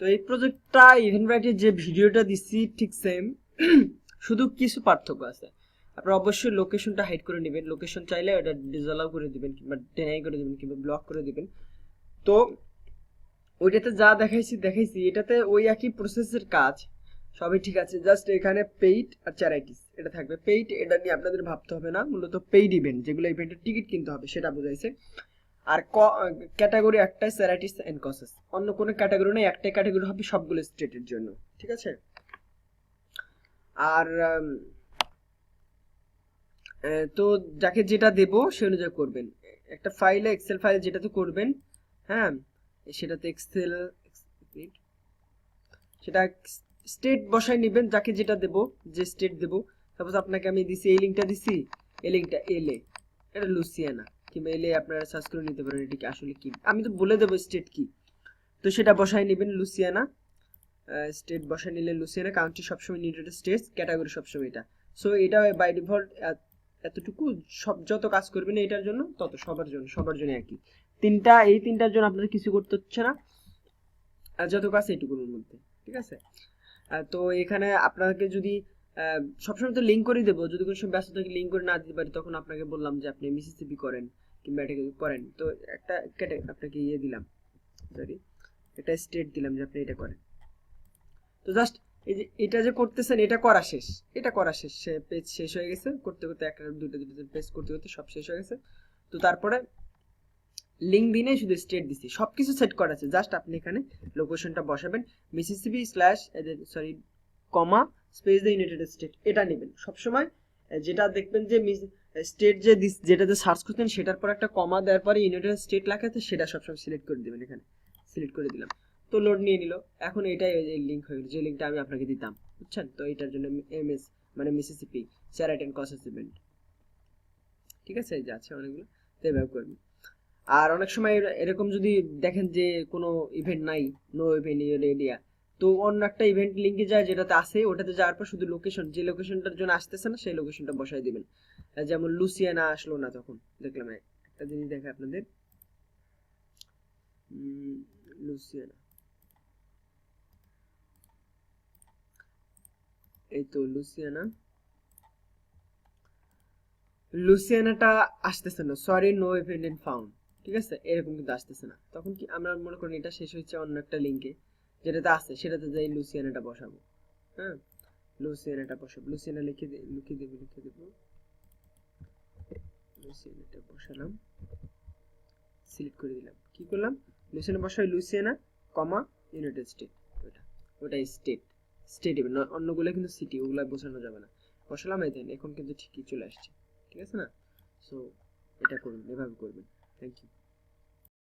তো এই প্রজেক্টটা ইভেন্টব্রাইটের যে ভিডিওটা দিচ্ছি ঠিক সেম, শুধু কিছু পার্থক্য আছে। আপনারা অবশ্যই লোকেশনটা হাইড করে নেবেন, লোকেশন চাইলে ওটা ডিসঅ্যালাউ করে দিবেন কিংবা ডিনাই করে দিবেন কিংবা ব্লক করে দিবেন। তো ওইটাতে যা দেখাইছি এটাতে ওই একই প্রসেসের কাজ, সবই ঠিক আছে। জাস্ট এখানে পেইড আর চ্যারিটিস এটা থাকবে। পেইড এটা নিয়ে আপনাদের ভাবতে হবে না, মূলত পেইড ইভেন্ট যেগুলো ইভেন্টের টিকিট কিনতে হবে সেটা বোঝাইছে। আর ক্যাটাগরি একটাই, চ্যারিটিস এন্ড কজেস, অন্য কোনো ক্যাটাগরি নেই, একটাই ক্যাটাগরি হবে সবগুলো স্টেটের জন্য, ঠিক আছে। আর তো যাকে যেটা দেব সে অনুযায়ী করবেন। একটা ফাইলে, এক্সেল ফাইলে যেটাতে করবেন, হ্যাঁ সেটাতে এক্সেল সেটা স্টেট বসাই নেবেন, যাকে যেটা দেব, যে স্টেট দেব। সাপোজ আপনাকে আমি দিছি, এই লিঙ্কটা দিছি, এই লিঙ্কটা এলে, এটা লুসিয়ানা কিংবা এলে আপনারা সার্চ করে নিতে পারেন এটা কি আসলে কি, আমি তো বলে দেবো স্টেট কি। তো সেটা বসাই নেবেন লুসিয়ানা, স্টেট বসাই নিলে লুসিয়ানা, কাউন্ট্রি সবসময় ইউনাইটেড স্টেটস, ক্যাটাগরি সবসময় এটা। সো এটা বাই ডিফল্ট এতটুকু, সব যত কাজ করবেন এটার জন্য তত সবার জন্য একই। এই তিনটার জন্য আপনাদের কিছু করতে হচ্ছে না, আর যত কাজ এইটুকুর মধ্যে, ঠিক আছে। তো এখানে আপনাকে যদি সবসময় তো লিঙ্ক করে দেবো, যদি কোনো সময় ব্যস্ত থাকি লিঙ্ক করে না দিতে পারি তখন আপনাকে বললাম যে আপনি মিসিসিপি করেন কিংবা এটাকে করেন, তো একটা আপনাকে ইয়ে দিলাম, সরি একটা স্টেট দিলাম যে আপনি এটা করেন। তো জাস্ট এই যে এটা যে করতেছেন এটা করা শেষ, পেজ শেষ হয়ে গেছে, করতে করতে একটা দুটো পেজ করতে করতে সব শেষ হয়ে গেছে। তো তারপরে লিঙ্ক দিনে শুধু স্টেট দিছি, সবকিছু সেট করা আছে, জাস্ট আপনি এখানে লোকেশনটা বসাবেন, Mississippi slash sorry comma space the United state এটা নেবেন সবসময়। যেটা দেখবেন যে স্টেট যে যেটাতে সার্চ করতেন সেটার পর একটা কমা দেওয়ার পরে ইউনাইটেড স্টেট লেখা আছে, সেটা সবসময় সিলেক্ট করে দিবেন। এখানে সিলেক্ট করে দিলাম, তো লোড নিয়ে নিল। এখন এটাই লিঙ্ক হয়ে গেল, যে লিঙ্কটা আমি আপনাকে দিতাম, বুঝছেন। তো এটার জন্য এমএস মানে Mississippi charity and causes event, ঠিক আছে, এই যে আছে অনেকগুলো, তো এভাবে করবেন। আর অনেক সময় এরকম যদি দেখেন যে কোনো ইভেন্ট নাই, নো ইভেন্ট ইন এরিয়া, তো অন্য একটা ইভেন্ট লিঙ্কে যায় যেটাতে আসে, ওটাতে যাওয়ার পর শুধু লোকেশন, যে লোকেশনটার জন্য আসতেছে না সেই লোকেশনটা বসাই দিবেন। যেমন লুসিয়ানা আসলো না, তখন দেখলাম একটা জিনিস দেখে আপনাদের, লুসিয়ানা, এই তো লুসিয়ানাটা আসতেছে না, sorry no event in found, ঠিক আছে, এরকম কিন্তু আসতেছে না। তখন কি আমরা মনে করি এটা শেষ হচ্ছে অন্য একটা লিঙ্কে যেটাতে আছে, সেটাতে যাই লুসিয়ানাটা বসাবো, হ্যাঁ লুসিয়ানাটা বসাবো, লুসিয়ানা লিখে দেবো লুসিয়ানাটা বসালাম, সিলেক্ট করে দিলাম, কি করলাম, লুসিয়ানা বসাই, লুসিয়ানা কমা ইউনাইটেড স্টেট, ওটা স্টেট ইভেন্ট, অন্যগুলো কিন্তু সিটি, ওগুলো বোঝানো যাবে না। বসালাম, এই দেন এখন কিন্তু ঠিকই চলে আসছে, ঠিক আছে না। সো এটা করুন, এভাবে করবেন। Thank you.